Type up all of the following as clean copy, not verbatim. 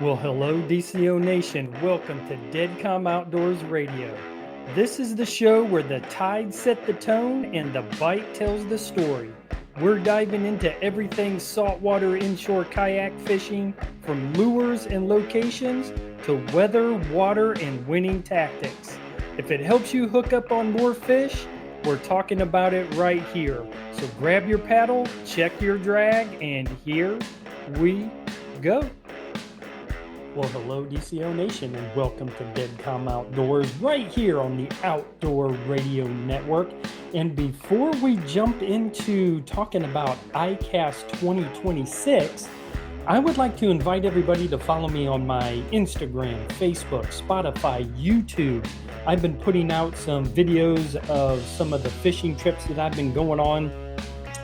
Well, hello, DCO Nation. Welcome to Dead Calm Outdoors Radio. This is the show where the tide set the tone and the bite tells the story. We're diving into everything saltwater inshore kayak fishing, from lures and locations to weather, water, and winning tactics. If it helps you hook up on more fish, we're talking about it right here. So grab your paddle, check your drag, and here we go. Well, hello, DCO Nation, and welcome to Dead Calm Outdoors right here on the Outdoor Radio Network. And before we jump into talking about ICAST 2026, I would like to invite everybody to follow me on my Instagram, Facebook, Spotify, YouTube. I've been putting out some videos of some of the fishing trips that I've been going on,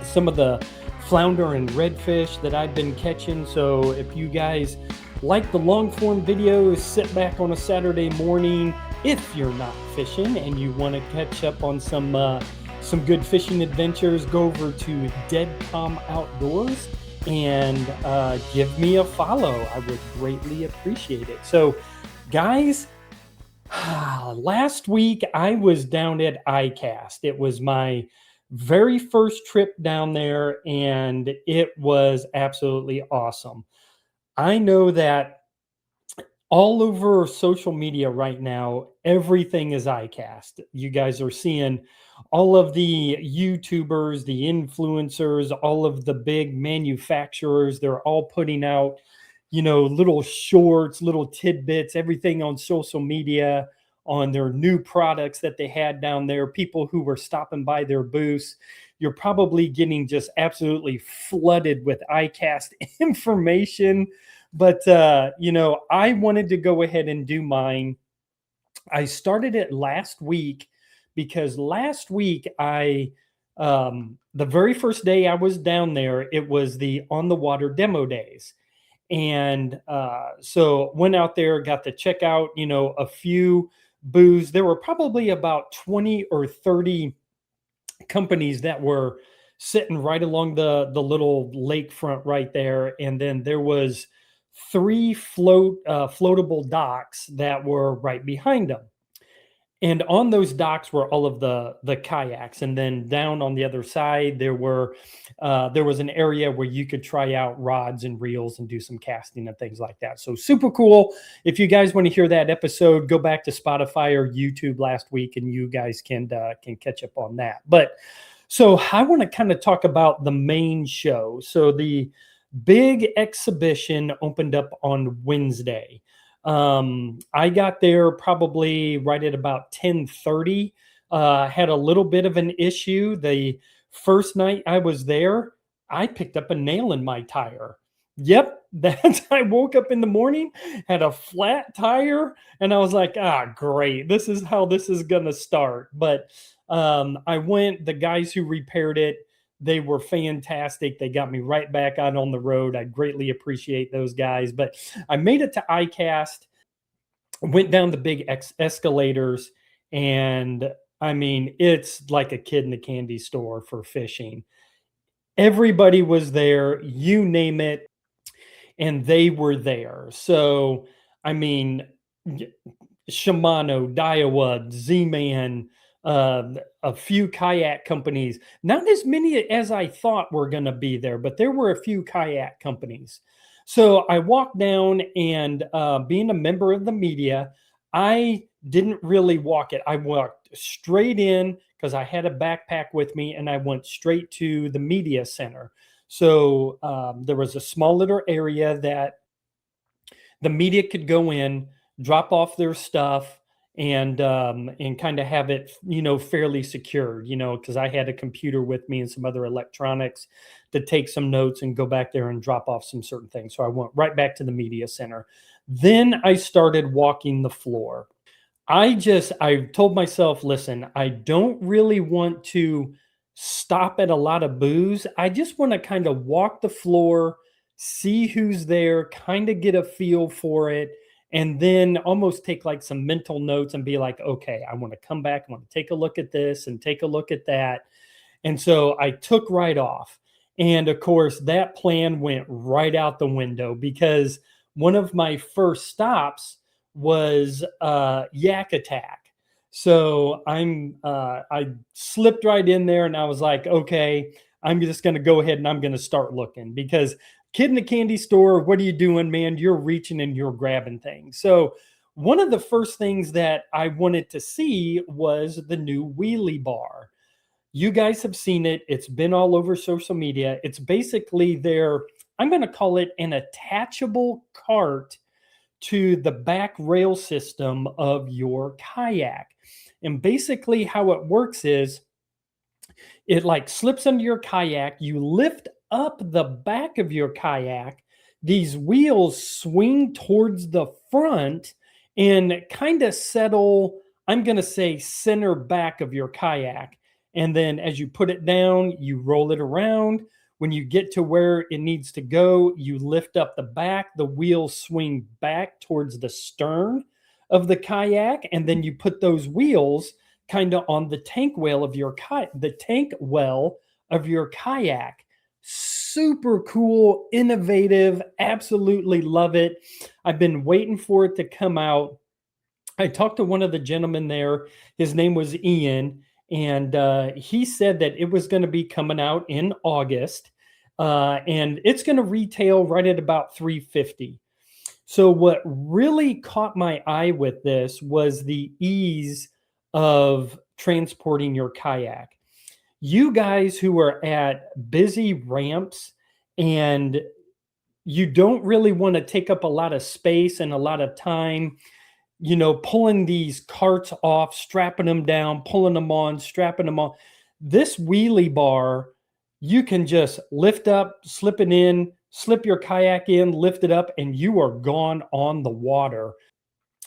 some of the flounder and redfish that I've been catching. So if you guys like the long form videos, sit back on a Saturday morning. If you're not fishing and you want to catch up on some good fishing adventures, go over to Dead Calm Outdoors and give me a follow. I would greatly appreciate it. So, guys, last week I was down at ICAST. It was my very first trip down there, and it was absolutely awesome. I know that all over social media right now, everything is ICAST. You guys are seeing all of the YouTubers, the influencers, all of the big manufacturers. They're all putting out, little shorts, little tidbits, everything on social media on their new products that they had down there. People who were stopping by their booths. You're probably getting just absolutely flooded with ICAST information. But, I wanted to go ahead and do mine. I started it last week because last week the very first day I was down there, it was the on the water demo days. And so went out there, got to check out, a few booths. There were probably about 20 or 30 companies that were sitting right along the little lakefront right there. And then there was three floatable docks that were right behind them. And on those docks were all of the kayaks. And then down on the other side, there was an area where you could try out rods and reels and do some casting and things like that. So super cool. If you guys want to hear that episode, go back to Spotify or YouTube last week, and you guys can catch up on that. But so I want to kind of talk about the main show. So the big exhibition opened up on Wednesday. I got there probably right at about 10:30. Had a little bit of an issue. The first night I was there, I picked up a nail in my tire. Yep, I woke up in the morning, had a flat tire, and I was like, great. This is how this is going to start. But the guys who repaired it, they were fantastic. They got me right back out on the road. I greatly appreciate those guys. But I made it to ICAST, went down the big escalators, and I mean, it's like a kid in a candy store for fishing. Everybody was there, you name it, and they were there. So, I mean, Shimano, Daiwa, Z-Man, a few kayak companies, not as many as I thought were going to be there, but there were a few kayak companies. So I walked down, and being a member of the media, I didn't really walk it. I walked straight in because I had a backpack with me, and I went straight to the media center. So there was a small little area that the media could go in, drop off their stuff, and kind of have it, fairly secured, because I had a computer with me and some other electronics to take some notes and go back there and drop off some certain things. So I went right back to the media center. Then I started walking the floor. I told myself, listen, I don't really want to stop at a lot of booths. I just want to kind of walk the floor, see who's there, kind of get a feel for it, and then almost take like some mental notes and be like, okay, I want to come back. I want to take a look at this and take a look at that. And so I took right off. And of course, that plan went right out the window because one of my first stops was Yak Attack. So I slipped right in there and I was like, okay, I'm just going to go ahead and I'm going to start looking because kid in the candy store, what are you doing, man? You're reaching and you're grabbing things. So one of the first things that I wanted to see was the new wheelie bar. You guys have seen it. It's been all over social media. It's basically I'm going to call it an attachable cart to the back rail system of your kayak. And basically, how it works is it like slips under your kayak. You lift up the back of your kayak. These wheels swing towards the front and kind of settle, I'm going to say, center back of your kayak. And then as you put it down, you roll it around. When you get to where it needs to go, you lift up the back. The wheels swing back towards the stern of the kayak. And then you put those wheels kind of on the tank well of your kayak. Super cool, innovative, absolutely love it. I've been waiting for it to come out. I talked to one of the gentlemen there. His name was Ian, and he said that it was going to be coming out in August, and it's going to retail right at about $350. So what really caught my eye with this was the ease of transporting your kayak. You guys who are at busy ramps and you don't really want to take up a lot of space and a lot of time, pulling these carts off, strapping them down, pulling them on, strapping them on. This wheelie bar, you can just lift up, slip it in, slip your kayak in, lift it up, and you are gone on the water.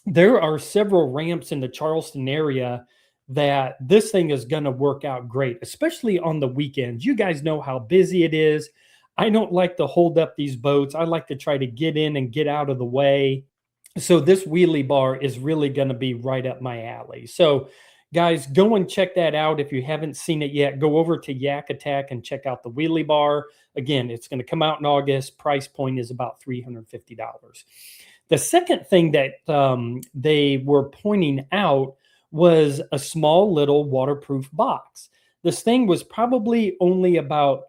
There are several ramps in the Charleston area that this thing is going to work out great, especially on the weekends. You guys know how busy it is. I don't like to hold up these boats. I like to try to get in and get out of the way. So this wheelie bar is really going to be right up my alley. So guys, go and check that out. If you haven't seen it yet, go over to Yak Attack and check out the wheelie bar. Again, it's going to come out in August. Price point is about $350. The second thing that they were pointing out was a small little waterproof box. This thing was probably only about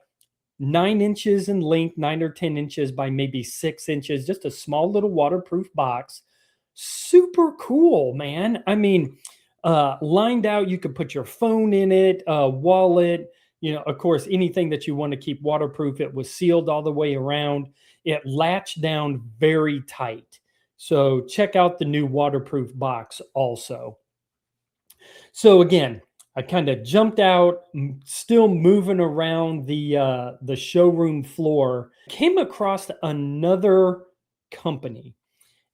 9 inches in length, 9 or 10 inches by maybe 6 inches, just a small little waterproof box. Super cool, man. I mean, lined out, you could put your phone in it, wallet, of course, anything that you want to keep waterproof. It was sealed all the way around. It latched down very tight. So check out the new waterproof box also. So again, I kind of jumped out, still moving around the showroom floor, came across another company,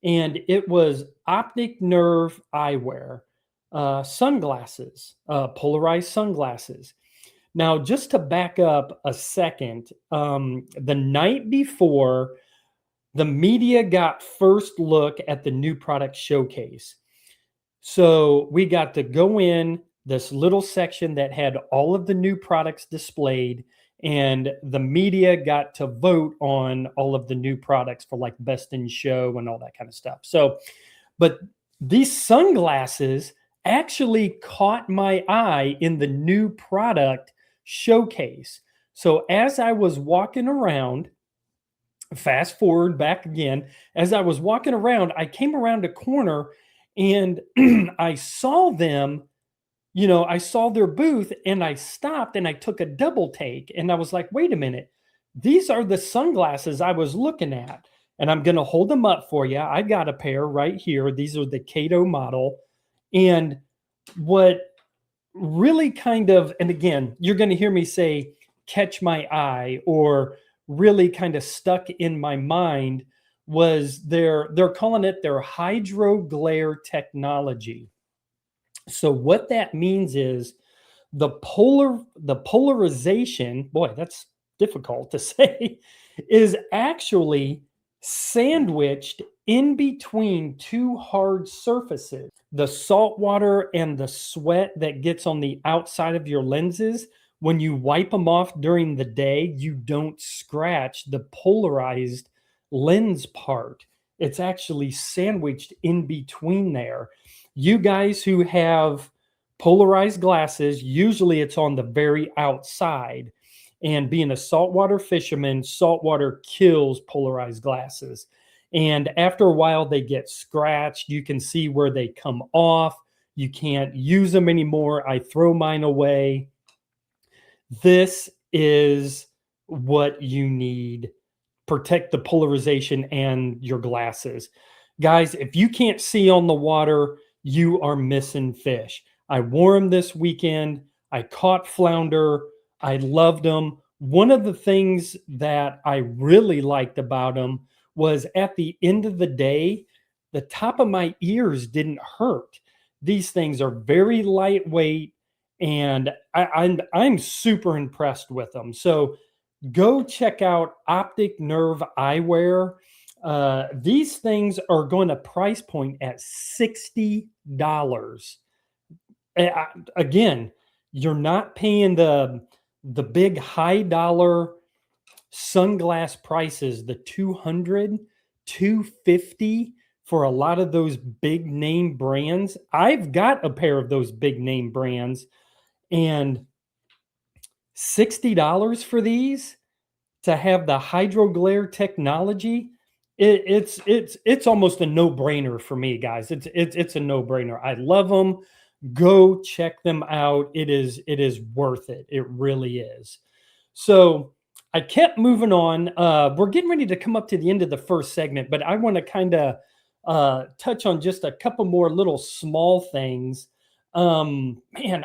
and it was Optic Nerve Eyewear, sunglasses, polarized sunglasses. Now, just to back up a second, the night before, the media got first look at the new product showcase. So we got to go in this little section that had all of the new products displayed, and the media got to vote on all of the new products for like best in show and all that kind of stuff. So, but these sunglasses actually caught my eye in the new product showcase. So as I was walking around, fast forward back again, as I was walking around, I came around a corner and I saw them, I saw their booth, and I stopped and I took a double take, and I was like, wait a minute, these are the sunglasses I was looking at. And I'm going to hold them up for you. I got a pair right here. These are the Kato model. And what really kind of, and again, you're going to hear me say, catch my eye, or really kind of stuck in my mind, was they're calling it their hydro glare technology. So what that means is the polarization, boy, that's difficult to say, is actually sandwiched in between two hard surfaces. The salt water and the sweat that gets on the outside of your lenses, when you wipe them off during the day, you don't scratch the polarized lens part. It's actually sandwiched in between there. You guys who have polarized glasses, usually it's on the very outside. And being a saltwater fisherman, saltwater kills polarized glasses. And after a while, they get scratched. You can see where they come off. You can't use them anymore. I throw mine away. This is what you need. Protect the polarization and your glasses. Guys, if you can't see on the water, you are missing fish. I wore them this weekend. I caught flounder. I loved them. One of the things that I really liked about them was at the end of the day, the top of my ears didn't hurt. These things are very lightweight, and I'm super impressed with them. So go check out Optic Nerve Eyewear. These things are going to price point at $60. Again, you're not paying the big high dollar sunglass prices, the 200, 250 for a lot of those big name brands. I've got a pair of those big name brands, and $60 for these to have the hydro glare technology, it's almost a no-brainer for me, guys. It's a no-brainer. I love them. Go check them out. It is worth it. It really is. So I kept moving on. We're getting ready to come up to the end of the first segment, but I want to kind of touch on just a couple more little small things. Man,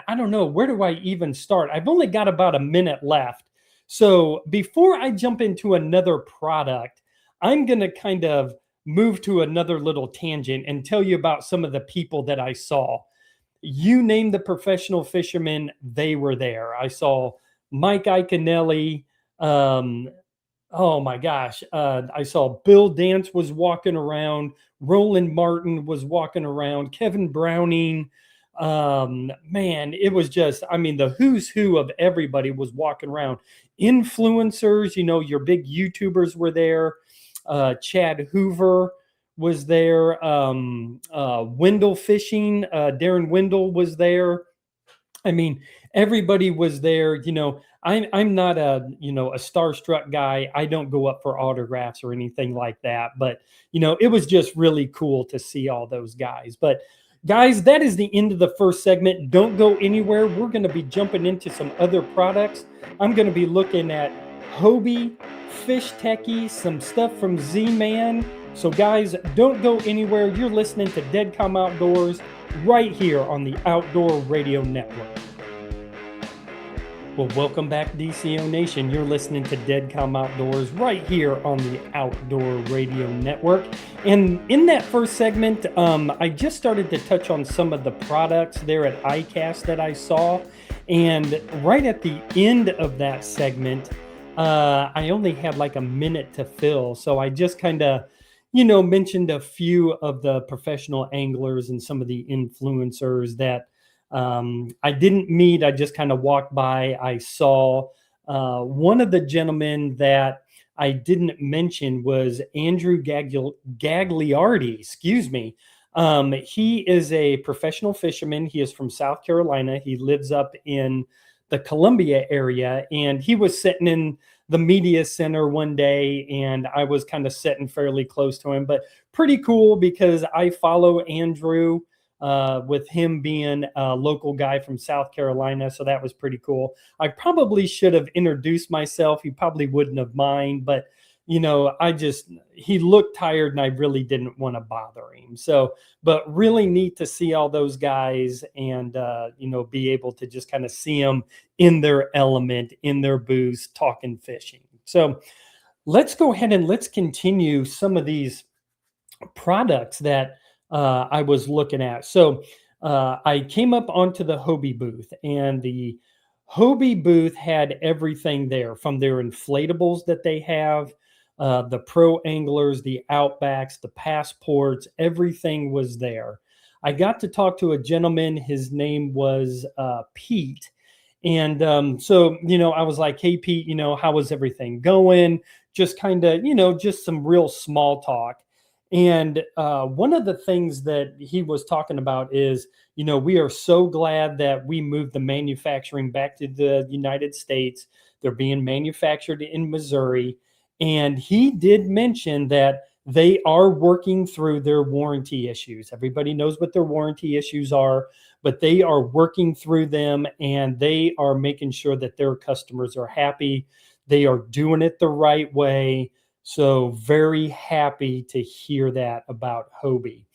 I don't know. Where do I even start? I've only got about a minute left. So before I jump into another product, I'm going to kind of move to another little tangent and tell you about some of the people that I saw. You name the professional fishermen, they were there. I saw Mike Iaconelli. Oh my gosh. I saw Bill Dance was walking around. Roland Martin was walking around. Kevin Browning. Man, it was just, I mean, the who's who of everybody was walking around. Influencers, your big YouTubers were there. Chad Hoover was there. Wendell Fishing, Darren Wendell was there. I mean, everybody was there. I'm not a starstruck guy. I don't go up for autographs or anything like that. But it was just really cool to see all those guys. But guys, that is the end of the first segment. Don't go anywhere. We're going to be jumping into some other products. I'm going to be looking at Hobie, Fish Techie, some stuff from Z-Man. So guys, don't go anywhere. You're listening to Dead Calm Outdoors right here on the Outdoor Radio Network. Well, welcome back, DCO Nation. You're listening to Dead Calm Outdoors right here on the Outdoor Radio Network. And in that first segment, I just started to touch on some of the products there at ICAST that I saw. And right at the end of that segment, I only had like a minute to fill. So I just kind of, mentioned a few of the professional anglers and some of the influencers that I didn't meet. I just kind of walked by. I saw one of the gentlemen that I didn't mention was Andrew Gagliardi. Excuse me. He is a professional fisherman. He is from South Carolina. He lives up in the Columbia area, and he was sitting in the media center one day, and I was kind of sitting fairly close to him, but pretty cool because I follow Andrew with him being a local guy from South Carolina. So that was pretty cool. I probably should have introduced myself. He probably wouldn't have mind, but he looked tired and I really didn't want to bother him. So, but really neat to see all those guys and, be able to just kind of see them in their element, in their booths, talking fishing. So let's go ahead and let's continue some of these products that I was looking at. So I came up onto the Hobie booth, and the Hobie booth had everything there, from their inflatables that they have, the pro anglers, the Outbacks, the passports, everything was there. I got to talk to a gentleman. His name was Pete. And so, I was like, hey, Pete, how was everything going? Just kind of, just some real small talk. And one of the things that he was talking about is, we are so glad that we moved the manufacturing back to the United States. They're being manufactured in Missouri. And he did mention that they are working through their warranty issues. Everybody knows what their warranty issues are, but they are working through them, and they are making sure that their customers are happy. They are doing it the right way. So very happy to hear that about Hobie.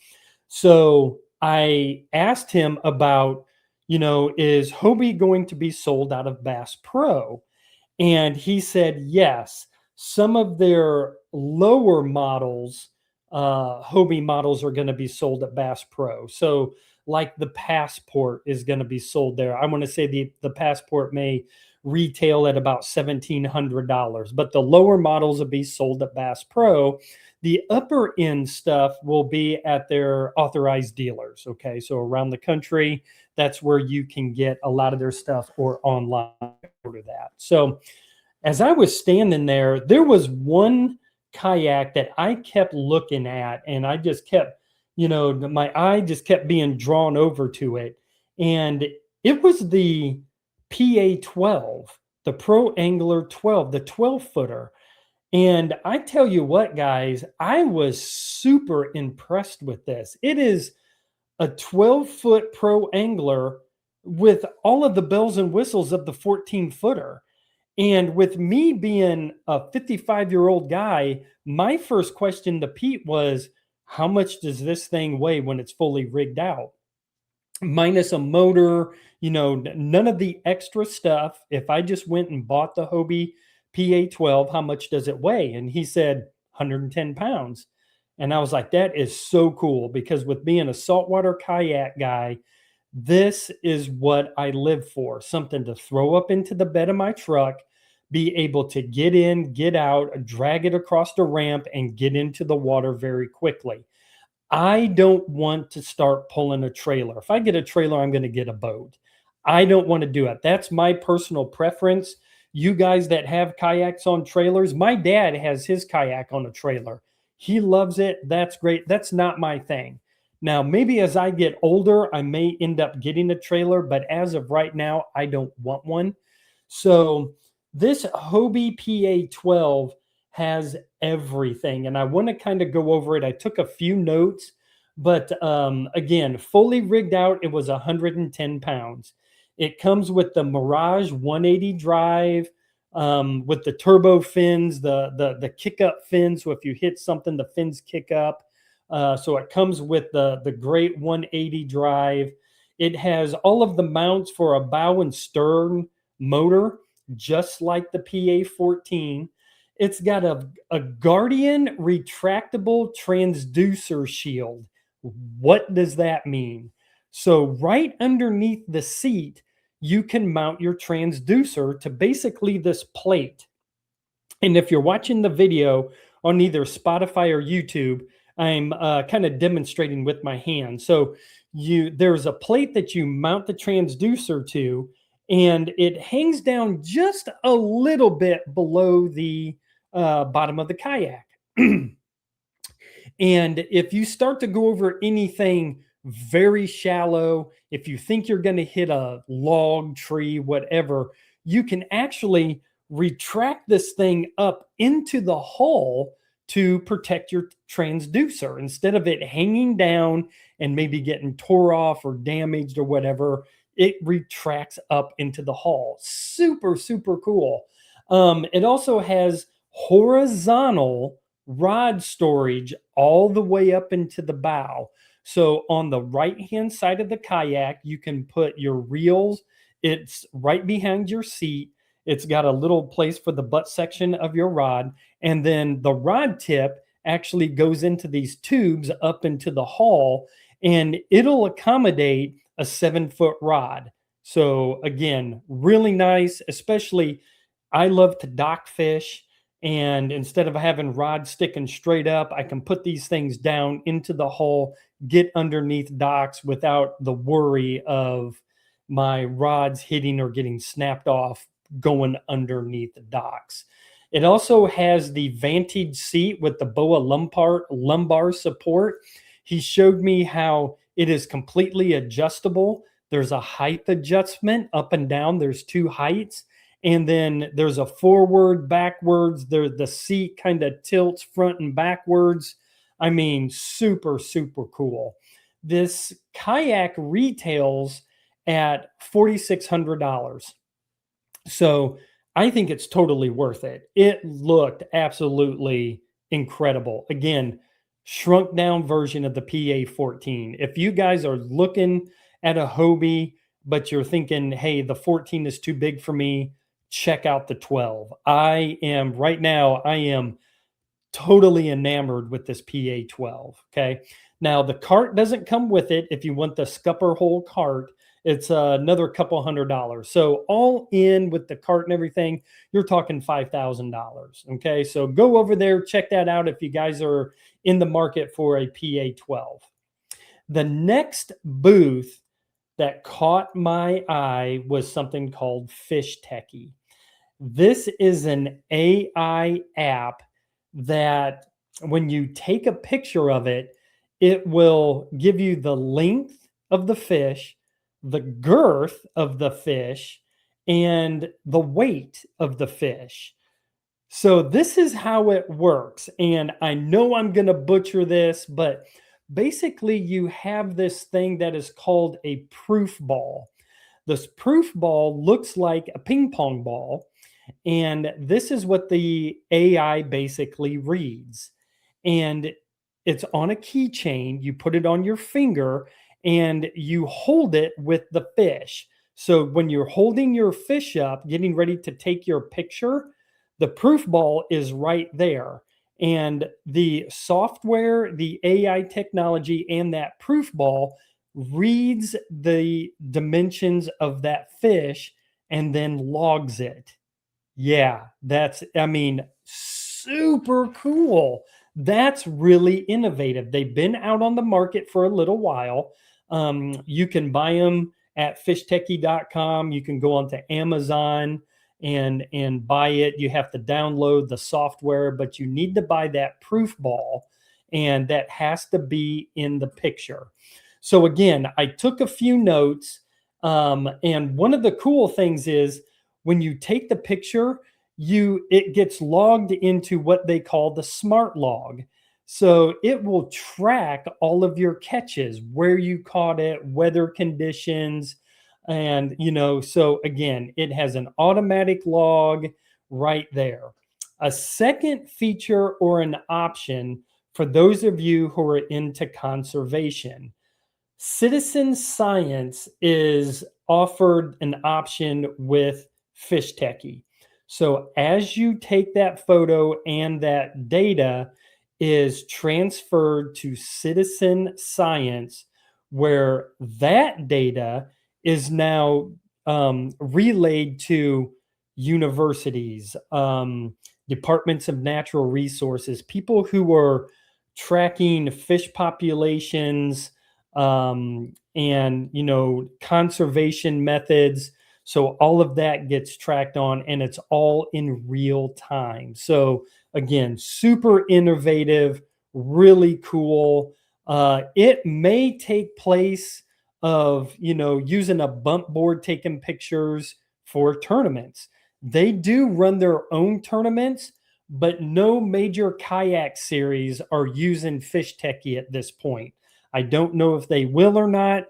So I asked him about, is Hobie going to be sold out of Bass Pro? And he said, yes, some of their lower models, Hobie models, are going to be sold at Bass Pro. So, like the Passport is going to be sold there. I want to say the Passport may retail at about $1,700, but the lower models will be sold at Bass Pro. The upper end stuff will be at their authorized dealers. Okay. So, around the country, that's where you can get a lot of their stuff, or online order that. So, as I was standing there, there was one kayak that I kept looking at, and I just kept, my eye just kept being drawn over to it. And it was the PA 12, the Pro Angler 12, the 12 footer. And I tell you what, guys, I was super impressed with this. It is a 12-foot Pro Angler with all of the bells and whistles of the 14 footer. And with me being a 55-year-old guy, my first question to Pete was, how much does this thing weigh when it's fully rigged out? Minus a motor, none of the extra stuff. If I just went and bought the Hobie PA 12, how much does it weigh? And he said 110 pounds. And I was like, that is so cool, because with being a saltwater kayak guy, this is what I live for. Something to throw up into the bed of my truck, be able to get in, get out, drag it across the ramp, and get into the water very quickly. I don't want to start pulling a trailer. If I get a trailer, I'm going to get a boat. I don't want to do it. That's my personal preference. You guys that have kayaks on trailers, my dad has his kayak on a trailer. He loves it. That's great. That's not my thing. Now, maybe as I get older, I may end up getting a trailer, but as of right now, I don't want one. So this Hobie PA 12 has everything, and I want to kind of go over it. I took a few notes, but again, fully rigged out, it was 110 pounds. It comes with the Mirage 180 drive, with the turbo fins, the kick up fins. So if you hit something, the fins kick up. So it comes with the great 180 drive. It has all of the mounts for a bow and stern motor, just like the PA 14. It's got a Guardian retractable transducer shield. What does that mean? So, right underneath the seat, you can mount your transducer to basically this plate. And if you're watching the video on either Spotify or YouTube, I'm kind of demonstrating with my hand. So there's a plate that you mount the transducer to, and it hangs down just a little bit below the bottom of the kayak. And if you start to go over anything very shallow, if you think you're going to hit a log, tree, whatever, you can actually retract this thing up into the hull to protect your transducer instead of it hanging down and maybe getting tore off or damaged or whatever. It retracts up into the hull. Super, super cool. It also has horizontal rod storage all the way up into the bow. So on the right hand side of the kayak, you can put your reels. It's right behind your seat. It's got a little place for the butt section of your rod. And then the rod tip actually goes into these tubes up into the hull, and it'll accommodate a 7-foot rod. So again, really nice, especially I love to dock fish. And instead of having rods sticking straight up, I can put these things down into the hull, get underneath docks without the worry of my rods hitting or getting snapped off going underneath the docks. It also has the Vantage seat with the BOA lumbar support. He showed me how it is completely adjustable. There's a height adjustment up and down. There's two heights. And then there's a forward, backwards. The seat kind of tilts front and backwards. I mean, super, super cool. This kayak retails at $4,600. So I think it's totally worth it. It looked absolutely incredible. Again, shrunk down version of the PA14. If you guys are looking at a Hobie, but you're thinking, hey, the 14 is too big for me, check out the 12. I am totally enamored with this PA12. Okay. Now, the cart doesn't come with it. If you want the scupper hole cart, it's another couple $100. So, all in with the cart and everything, you're talking $5,000. Okay. So, go over there, check that out if you guys are in the market for a PA12. The next booth that caught my eye was something called Fish Techie. This is an AI app that when you take a picture of it, it will give you the length of the fish, the girth of the fish, and the weight of the fish. So this is how it works. And I know I'm going to butcher this, but basically you have this thing that is called a proof ball. This proof ball looks like a ping pong ball. And this is what the AI basically reads. And it's on a keychain. You put it on your finger and you hold it with the fish. So when you're holding your fish up, getting ready to take your picture, the proof ball is right there. And the software, the AI technology, and that proof ball reads the dimensions of that fish and then logs it. Yeah, super cool. That's really innovative. They've been out on the market for a little while. You can buy them at fishtechie.com. You can go onto Amazon and buy it. You have to download the software, but you need to buy that proof ball, and that has to be in the picture. So again, I took a few notes, and one of the cool things is when you take the picture, it gets logged into what they call the smart log. So it will track all of your catches, where you caught it, weather conditions, and so again, it has an automatic log right there. A second feature or an option for those of you who are into conservation, citizen science is offered an option with Fish Techie. So as you take that photo and that data is transferred to citizen science, where that data is now relayed to universities, departments of natural resources, people who are tracking fish populations, and conservation methods. So all of that gets tracked on, and it's all in real time. So again, super innovative, really cool. It may take place of using a bump board taking pictures for tournaments. They do run their own tournaments, but no major kayak series are using Fish Techie at this point. I don't know if they will or not.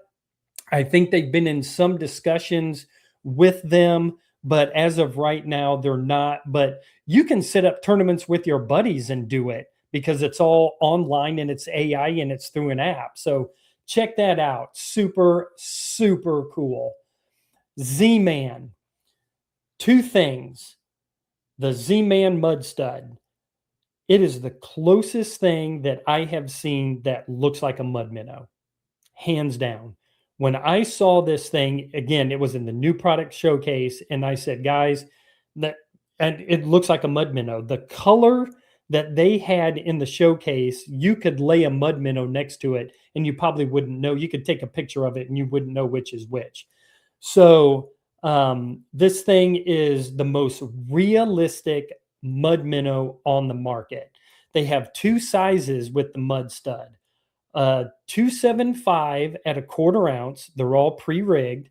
I think they've been in some discussions with them, but as of right now, they're not. But you can set up tournaments with your buddies and do it because it's all online and it's AI and it's through an app. So check that out. Super, super cool. Z-Man. Two things. The Z-Man Mud Stud. It is the closest thing that I have seen that looks like a mud minnow, hands down. When I saw this thing, again, it was in the new product showcase, and I said, guys, and it looks like a mud minnow. The color that they had in the showcase, you could lay a mud minnow next to it, and you probably wouldn't know. You could take a picture of it, and you wouldn't know which is which. So this thing is the most realistic mud minnow on the market. They have two sizes with the mud stud. 275 at a quarter ounce. They're all pre-rigged,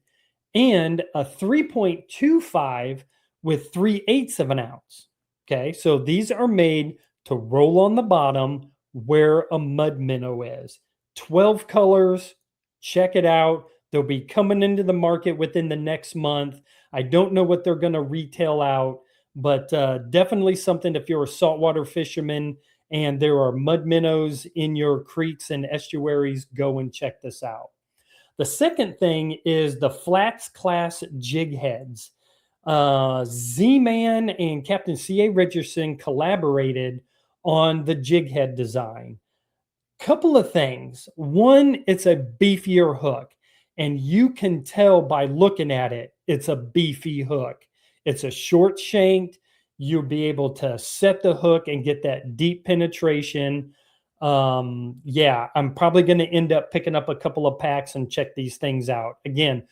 and a 3.25 with 3/8 of an ounce. Okay, so these are made to roll on the bottom where a mud minnow is. 12 colors. Check it out. They'll be coming into the market within the next month. I don't know what they're going to retail out, but definitely something if you're a saltwater fisherman and there are mud minnows in your creeks and estuaries, go and check this out. The second thing is the flats class jig heads. Z-Man and Captain C.A. Richardson collaborated on the jig head design. Couple of things. One, it's a beefier hook, and you can tell by looking at it, it's a beefy hook. It's a short shanked. You'll be able to set the hook and get that deep penetration. Yeah, I'm probably going to end up picking up a couple of packs and check these things out. Again,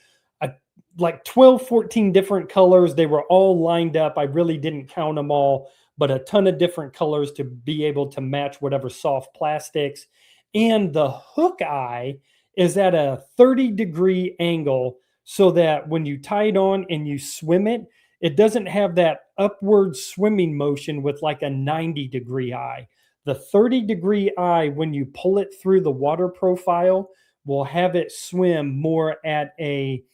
like 12, 14 different colors. They were all lined up. I really didn't count them all, but a ton of different colors to be able to match whatever soft plastics. And the hook eye is at a 30-degree angle so that when you tie it on and you swim it, it doesn't have that upward swimming motion with like a 90-degree eye. The 30-degree eye, when you pull it through the water profile, will have it swim more at a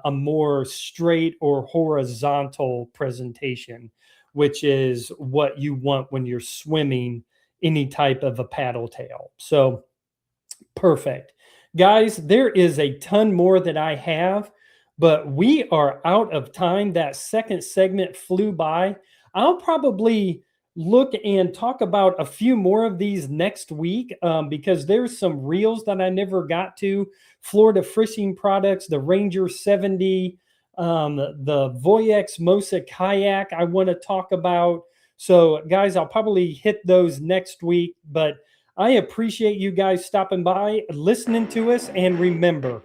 more straight or horizontal presentation, which is what you want when you're swimming any type of a paddle tail. So perfect. Guys, there is a ton more that I have, but we are out of time. That second segment flew by. I'll probably look and talk about a few more of these next week because there's some reels that I never got to. Florida Fishing Products, the Ranger 70, the Voyex Mosa kayak I want to talk about. So guys, I'll probably hit those next week, but I appreciate you guys stopping by, listening to us, and remember,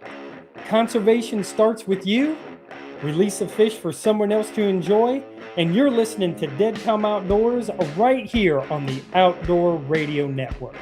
conservation starts with you. Release a fish for someone else to enjoy, and you're listening to Dead Come Outdoors right here on the Outdoor Radio Network.